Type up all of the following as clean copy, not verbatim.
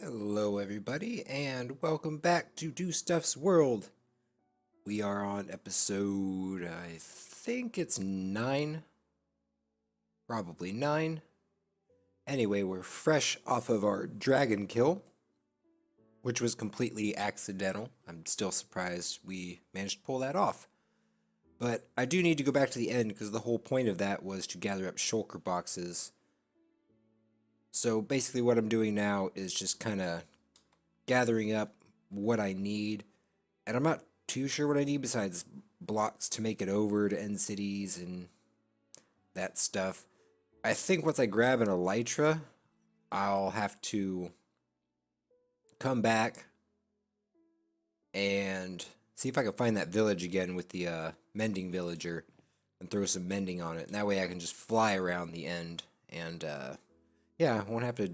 Hello, everybody, and welcome back to Do Stuff's World. We are on episode, I think it's 9, probably 9. Anyway, we're fresh off of our dragon kill, which was completely accidental. I'm still surprised we managed to pull that off. But I do need to go back to the end because the whole point of that was to gather up shulker boxes. So basically, what I'm doing now is just kind of gathering up what I need. And I'm not too sure what I need besides blocks to make it over to end cities and that stuff. I think once I grab an elytra, I'll have to come back and see if I can find that village again with the mending villager and throw some mending on it. And that way I can just fly around the end and yeah, I won't have to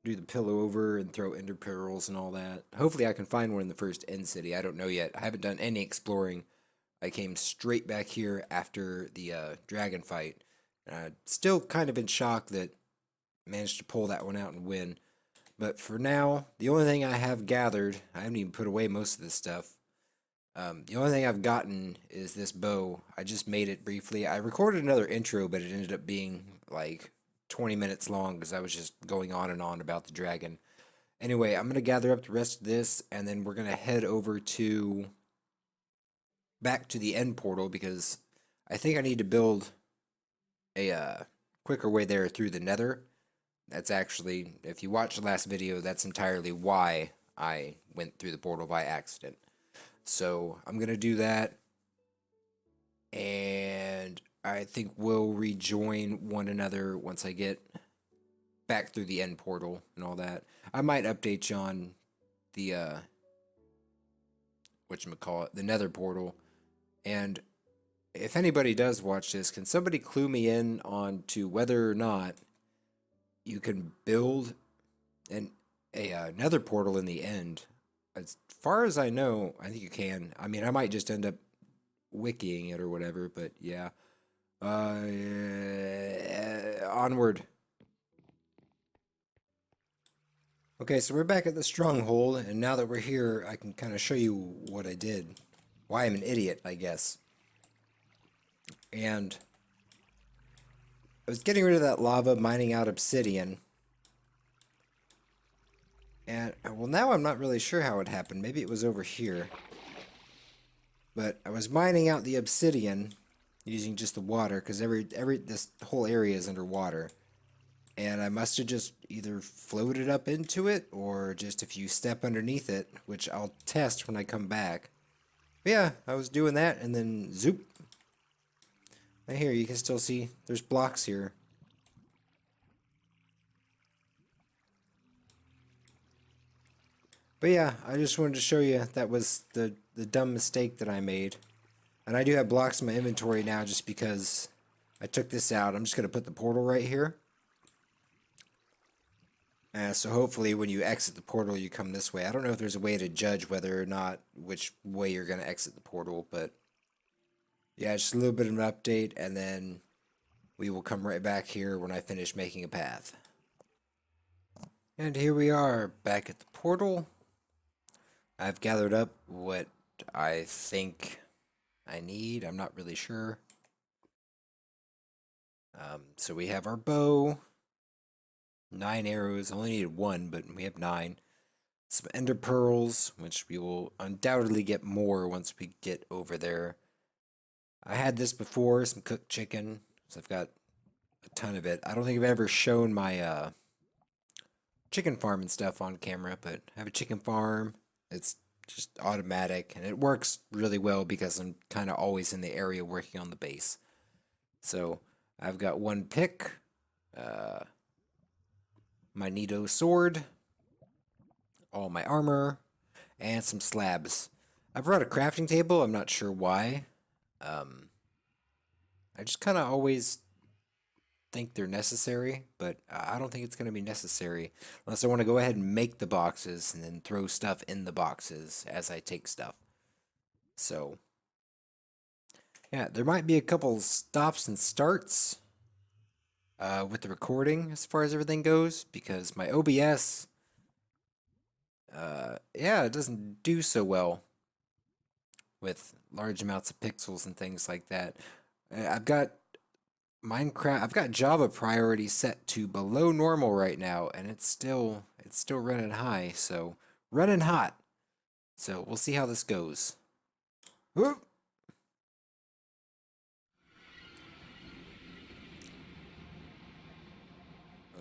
do the pillow over and throw ender pearls and all that. Hopefully I can find one in the first end city. I don't know yet. I haven't done any exploring. I came straight back here after the dragon fight. Still kind of in shock that I managed to pull that one out and win. But for now, the only thing I have gathered, I haven't even put away most of this stuff. The only thing I've gotten is this bow. I just made it briefly. I recorded another intro, but it ended up being like 20 minutes long because I was just going on and on about the dragon. Anyway, I'm going to gather up the rest of this, and then we're going to head over to back to the end portal because I think I need to build a quicker way there through the nether. That's actually, if you watch the last video, that's entirely why I went through the portal by accident. So I'm going to do that, and I think we'll rejoin one another once I get back through the end portal and all that. I might update you on the whatchamacallit, the nether portal. And if anybody does watch this, can somebody clue me in on to whether or not you can build a nether portal in the end? As far as I know, I think you can. I mean, I might just end up wikiing it or whatever, but yeah. Onward. Okay, so we're back at the stronghold, and now that we're here, I can kind of show you what I did. Why I'm an idiot, I guess. And I was getting rid of that lava, mining out obsidian. And, well, now I'm not really sure how it happened. Maybe it was over here. But I was mining out the obsidian using just the water, because this whole area is underwater. And I must have just either floated up into it, or just if you step underneath it, which I'll test when I come back. But yeah, I was doing that, and then zoop. Right here, you can still see there's blocks here. But yeah, I just wanted to show you that was the dumb mistake that I made. And I do have blocks in my inventory now just because I took this out. I'm just going to put the portal right here. So hopefully when you exit the portal, you come this way. I don't know if there's a way to judge whether or not which way you're going to exit the portal, but yeah, just a little bit of an update, and then we will come right back here when I finish making a path. And here we are, back at the portal. I've gathered up what I think I need. I'm not really sure. So we have our bow. 9 arrows. I only needed 1, but we have 9. Some ender pearls, which we will undoubtedly get more once we get over there. I had this before, some cooked chicken, so I've got a ton of it. I don't think I've ever shown my chicken farm and stuff on camera, but I have a chicken farm. It's just automatic, and it works really well because I'm kind of always in the area working on the base. So I've got 1 pick, my Nito sword, all my armor, and some slabs. I brought a crafting table. I'm not sure why. I just kind of always think they're necessary, but I don't think it's going to be necessary unless I want to go ahead and make the boxes and then throw stuff in the boxes as I take stuff. So, yeah, there might be a couple stops and starts with the recording as far as everything goes, because my OBS yeah, it doesn't do so well with large amounts of pixels and things like that. I've got I've got Java priority set to below normal right now, and it's still running high, so running hot. So we'll see how this goes. Whoop.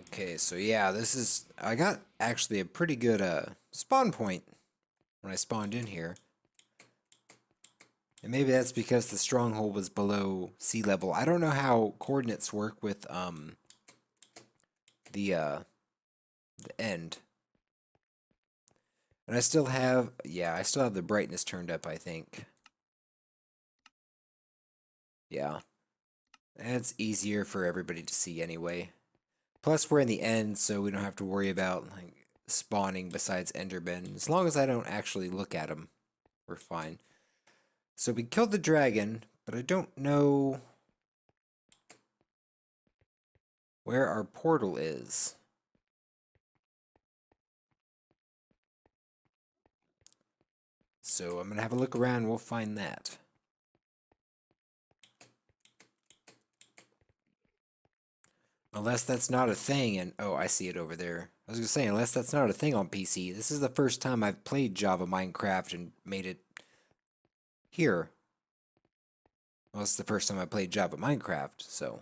Okay, so yeah, I got actually a pretty good spawn point when I spawned in here. And maybe that's because the stronghold was below sea level. I don't know how coordinates work with the end. And I still have the brightness turned up, I think. Yeah. And it's easier for everybody to see anyway. Plus we're in the end, so we don't have to worry about like spawning besides Endermen. As long as I don't actually look at them, we're fine. So we killed the dragon, but I don't know where our portal is. So I'm going to have a look around and we'll find that. Unless that's not a thing, and oh, I see it over there. I was going to say, unless that's not a thing on PC. This is the first time I've played Java Minecraft and made it here. Well, it's the first time I played Java Minecraft, so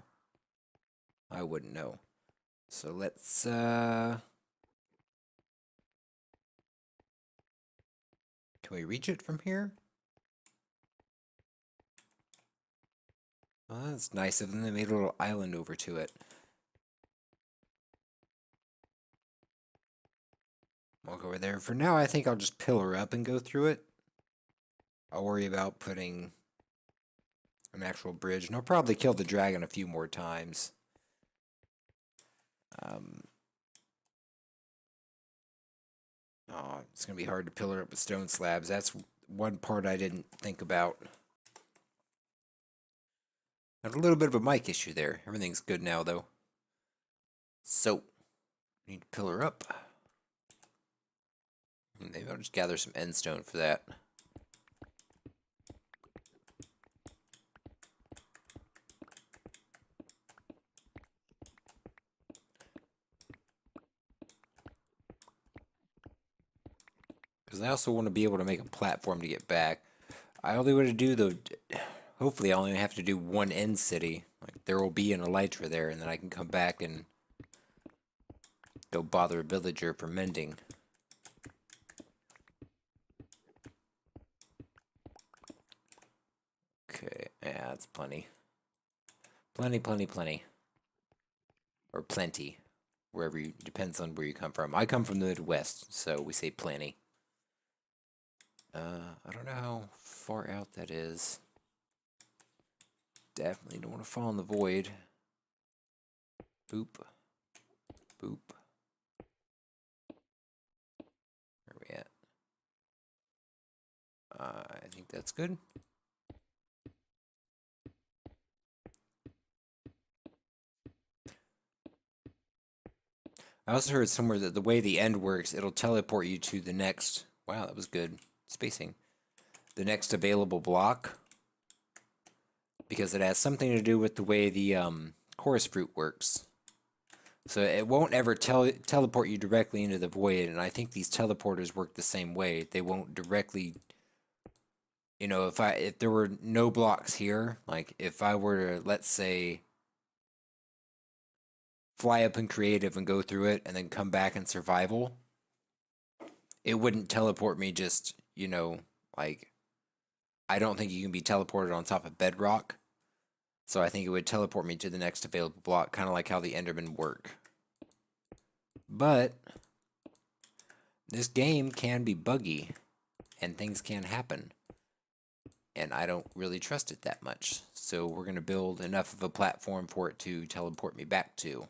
I wouldn't know. So let's, can we reach it from here? Oh, that's nice of them. They made a little island over to it. Walk over there. For now, I think I'll just pillar up and go through it. I'll worry about putting an actual bridge, and I'll probably kill the dragon a few more times. Oh, it's going to be hard to pillar up with stone slabs. That's one part I didn't think about. Had a little bit of a mic issue there. Everything's good now, though. So, need to pillar up. Maybe I'll just gather some end stone for that. Because I also want to be able to make a platform to get back. I only want to do the... Hopefully I only have to do one end city. Like, there will be an elytra there, and then I can come back and go bother a villager for mending. Okay, yeah, that's plenty. Plenty. Or plenty. Wherever you... Depends on where you come from. I come from the Midwest, so we say plenty. I don't know how far out that is. Definitely don't want to fall in the void. Boop. Boop. Where are we at? I think that's good. I also heard somewhere that the way the end works, it'll teleport you to the next... Wow, that was good spacing. The next available block. Because it has something to do with the way the chorus fruit works. So it won't ever teleport you directly into the void, and I think these teleporters work the same way. They won't directly... You know, if there were no blocks here, like if I were to, let's say, fly up in creative and go through it and then come back in survival, it wouldn't teleport me just, you know, like, I don't think you can be teleported on top of bedrock. So I think it would teleport me to the next available block, kind of like how the Endermen work. But this game can be buggy and things can happen. And I don't really trust it that much. So we're going to build enough of a platform for it to teleport me back to,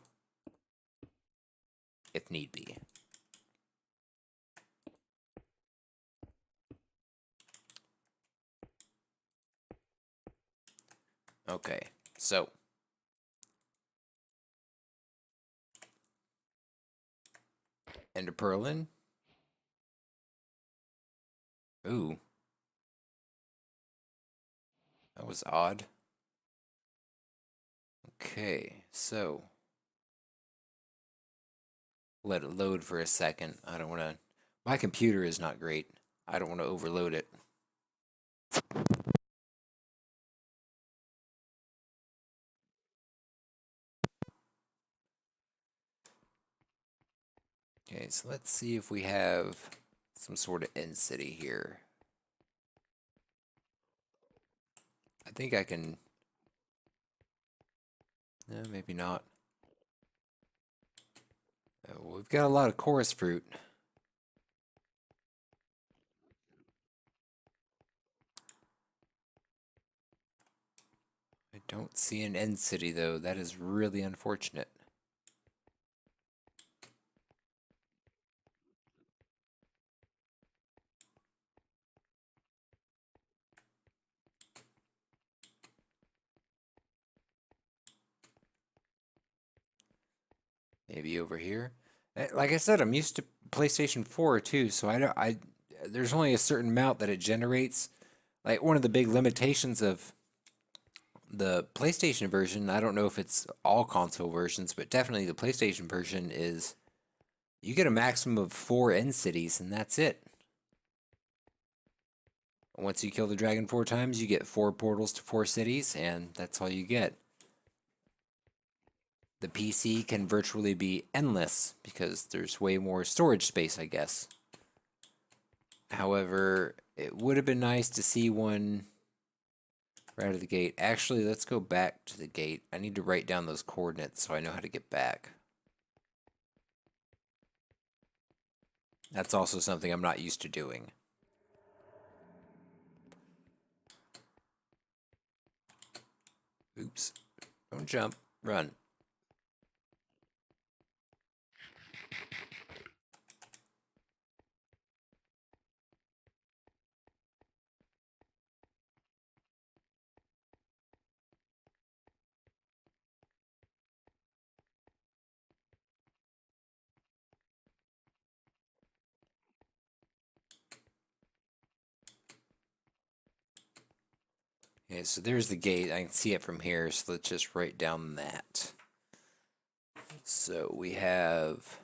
if need be. Okay, so Ender Pearl in. Ooh, that was odd. Okay, so let it load for a second. I don't want to. My computer is not great. I don't want to overload it. Okay, so let's see if we have some sort of end city here. I think I can. Maybe not. We've got a lot of chorus fruit. I don't see an end city though. That is really unfortunate. Maybe over here. Like I said, I'm used to PlayStation 4 too, so I don't. There's only a certain amount that it generates. Like one of the big limitations of the PlayStation version, I don't know if it's all console versions, but definitely the PlayStation version is you get a maximum of 4 end cities, and that's it. Once you kill the dragon 4 times, you get 4 portals to 4 cities, and that's all you get. The PC can virtually be endless because there's way more storage space, I guess. However, it would have been nice to see one right out of the gate. Actually, let's go back to the gate. I need to write down those coordinates so I know how to get back. That's also something I'm not used to doing. Oops. Don't jump. Run. Okay, so there's the gate. I can see it from here, so let's just write down that. So we have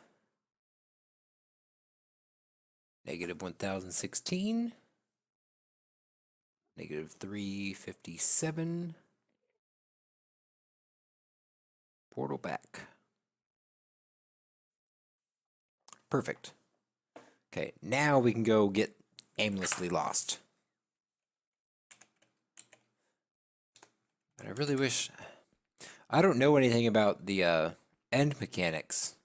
negative 1016, negative 357, portal back. Perfect. Okay, now we can go get aimlessly lost. But I really wish... I don't know anything about the end mechanics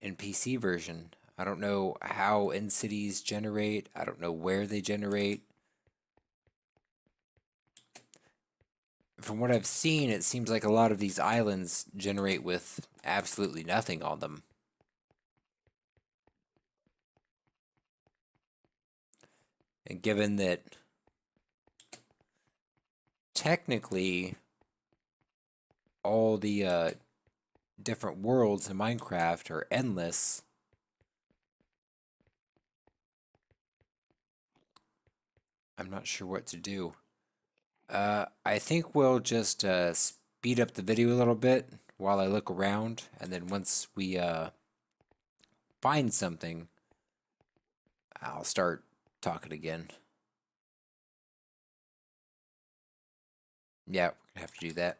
in PC version. I don't know how end cities generate. I don't know where they generate. From what I've seen, it seems like a lot of these islands generate with absolutely nothing on them. And given that technically all the different worlds in Minecraft are endless, I'm not sure what to do. I think we'll just speed up the video a little bit while I look around, and then once we find something, I'll start talking again. Yeah, we're gonna have to do that.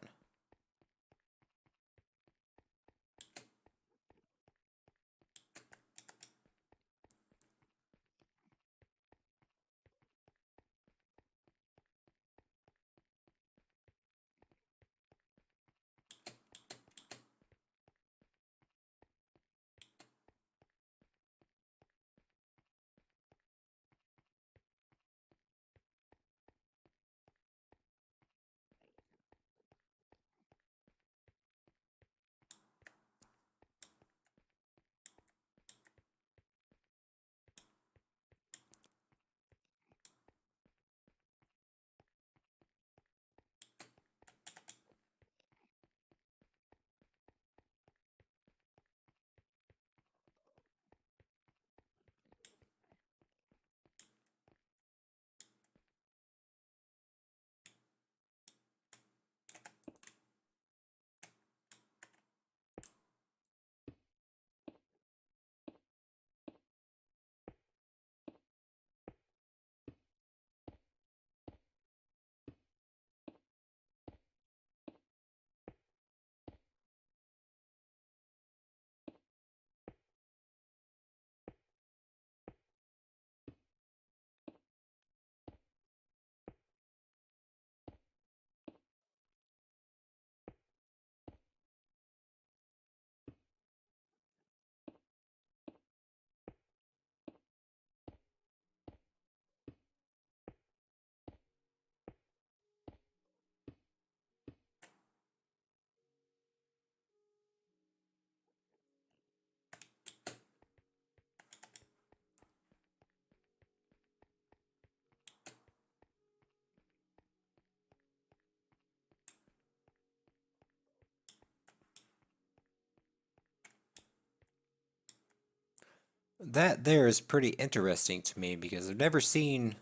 That there is pretty interesting to me because I've never seen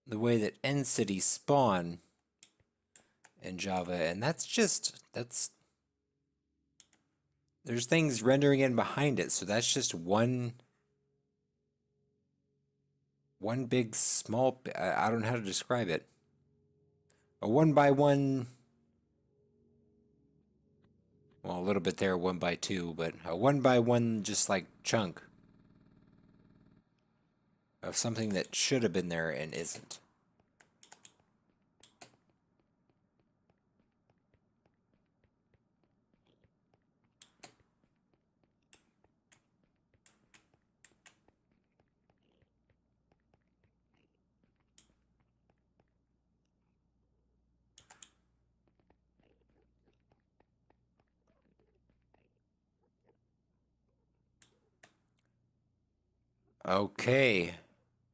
the way that end cities spawn in Java, and that's there's things rendering in behind it, so that's just one big small. I don't know how to describe it. A one by one, well, a little bit there, one by two, but a one by one, just like chunk of something that should have been there and isn't. Okay,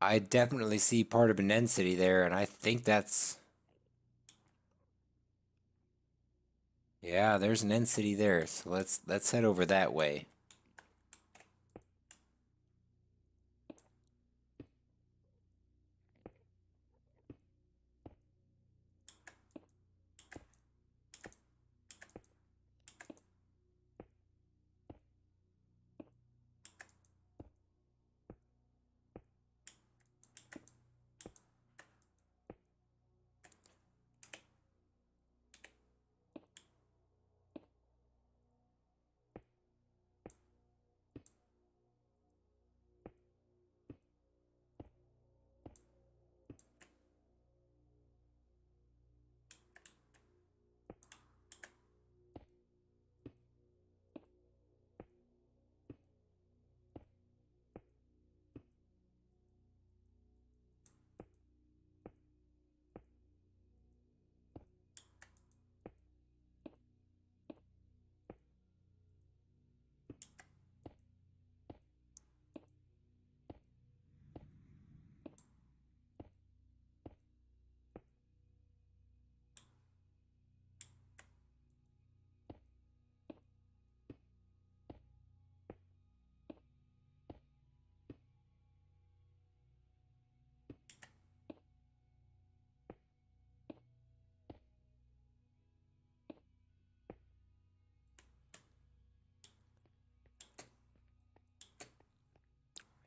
I definitely see part of an end city there, and I think that's, yeah, there's an end city there. So let's head over that way.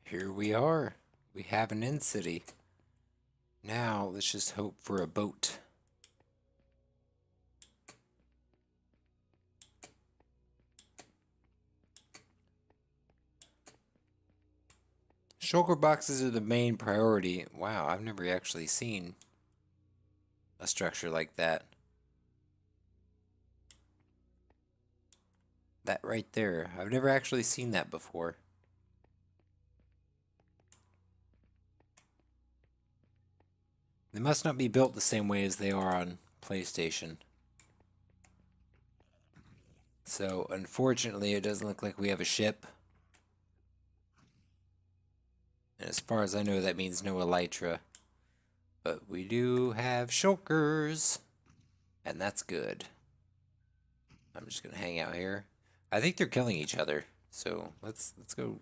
Here we are. We have an end city. Now let's just hope for a boat. Shulker boxes are the main priority. Wow, I've never actually seen a structure like that. That right there. I've never actually seen that before. They must not be built the same way as they are on PlayStation. So, unfortunately, it doesn't look like we have a ship. And as far as I know, that means no elytra. But we do have shulkers. And that's good. I'm just gonna hang out here. I think they're killing each other. So let's go.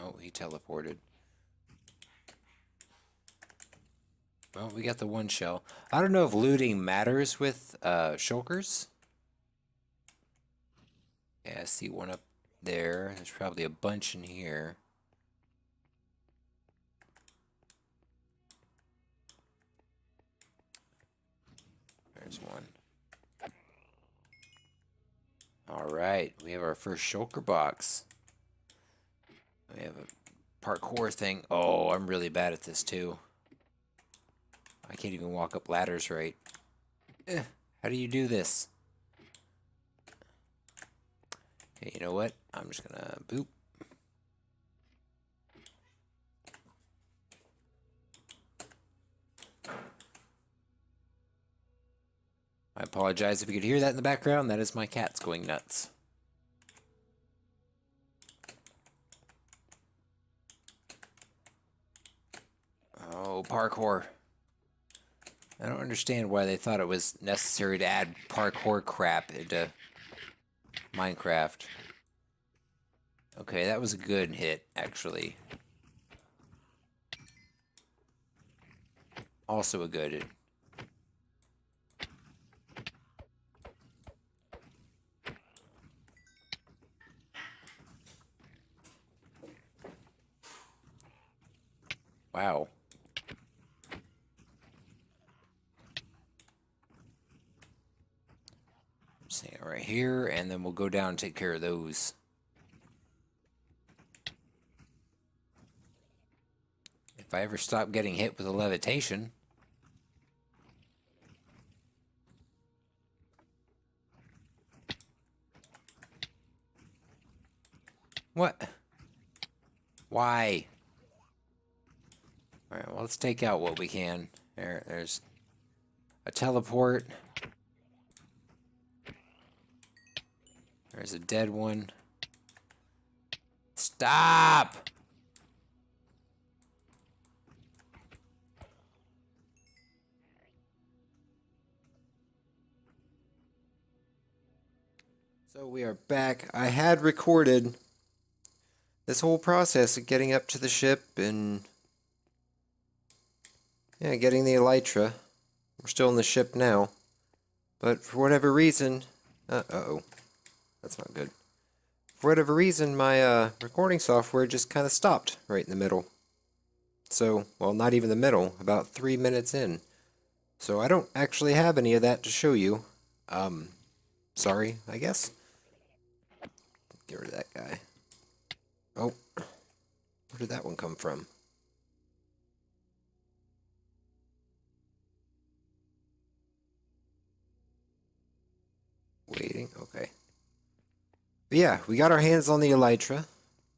Oh, he teleported. Well, we got the one shell. I don't know if looting matters with shulkers. Yeah, I see one up there. There's probably a bunch in here. There's one. Alright, we have our first shulker box. We have a parkour thing. Oh, I'm really bad at this too. I can't even walk up ladders right. How do you do this? Okay, you know what? I'm just gonna boop. I apologize if you could hear that in the background. That is my cats going nuts. Oh, parkour. I don't understand why they thought it was necessary to add parkour crap into Minecraft. Okay, that was a good hit, actually. Also a good hit. Wow. Stand right here, and then we'll go down and take care of those. If I ever stop getting hit with a levitation. What? Why? Alright, well, let's take out what we can. There's a teleport. There's a dead one. Stop! So we are back. I had recorded this whole process of getting up to the ship and yeah, getting the elytra. We're still in the ship now, but for whatever reason, uh-oh, that's not good. For whatever reason, my recording software just kind of stopped right in the middle. So, well, not even the middle, about 3 minutes in. So I don't actually have any of that to show you. Sorry, I guess. Get rid of that guy. Oh, where did that one come from? Waiting, okay. But yeah, we got our hands on the elytra,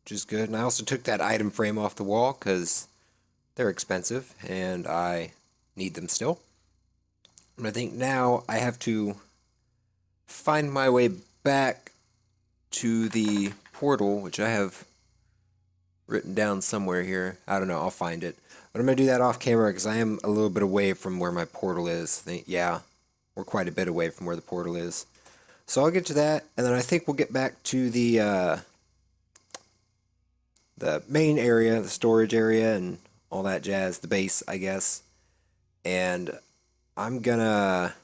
which is good. And I also took that item frame off the wall because they're expensive and I need them still. And I think now I have to find my way back to the portal, which I have written down somewhere here. I don't know, I'll find it. But I'm going to do that off camera because I am a little bit away from where my portal is. Yeah, we're quite a bit away from where the portal is. So I'll get to that, and then I think we'll get back to the main area, the storage area, and all that jazz, the base, I guess. And I'm gonna,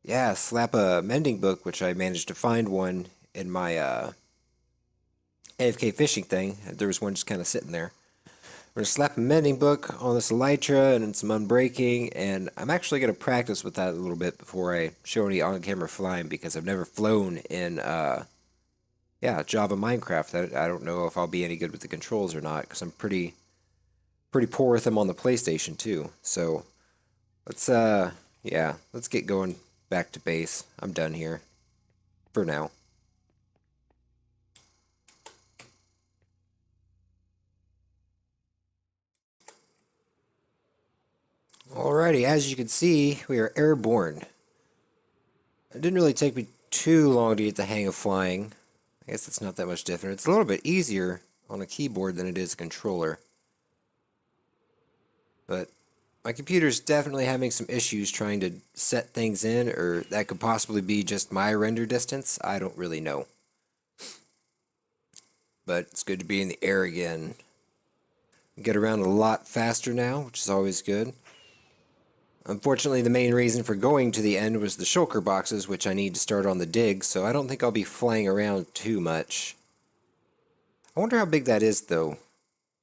yeah, slap a mending book, which I managed to find one in my AFK fishing thing. There was one just kind of sitting there. I'm going to slap a mending book on this elytra and some unbreaking, and I'm actually going to practice with that a little bit before I show any on-camera flying, because I've never flown in, yeah, Java Minecraft. I don't know if I'll be any good with the controls or not, because I'm pretty poor with them on the PlayStation, too. So, let's, yeah, let's get going back to base. I'm done here. For now. Alrighty, as you can see, we are airborne. It didn't really take me too long to get the hang of flying. I guess it's not that much different. It's a little bit easier on a keyboard than it is a controller. But my computer's definitely having some issues trying to set things in, or that could possibly be just my render distance. I don't really know. But it's good to be in the air again. Get around a lot faster now, which is always good. Unfortunately, the main reason for going to the end was the shulker boxes, which I need to start on the dig, so I don't think I'll be flying around too much. I wonder how big that is, though,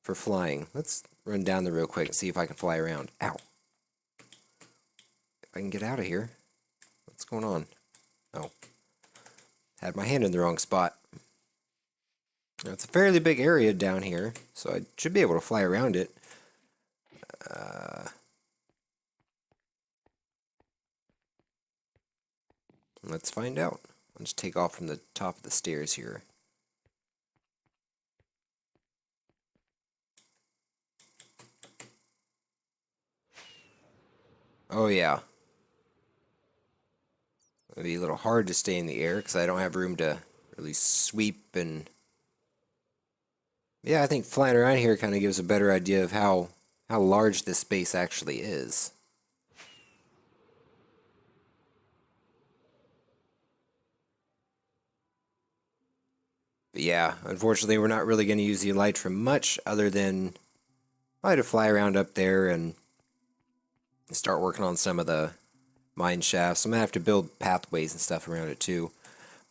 for flying. Let's run down there real quick and see if I can fly around. Ow. If I can get out of here. What's going on? Oh. Had my hand in the wrong spot. Now, it's a fairly big area down here, so I should be able to fly around it. Let's find out. I'll just take off from the top of the stairs here. Oh yeah. It'll be a little hard to stay in the air because I don't have room to really sweep and... Yeah, I think flying around here kind of gives a better idea of how large this space actually is. But yeah, unfortunately, we're not really going to use the elytra much other than probably to fly around up there and start working on some of the mine shafts. I'm going to have to build pathways and stuff around it too.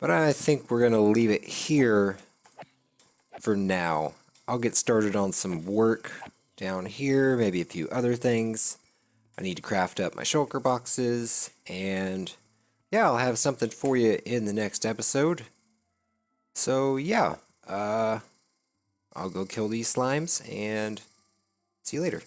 But I think we're going to leave it here for now. I'll get started on some work down here, maybe a few other things. I need to craft up my shulker boxes, and yeah, I'll have something for you in the next episode. So yeah, I'll go kill these slimes, and see you later.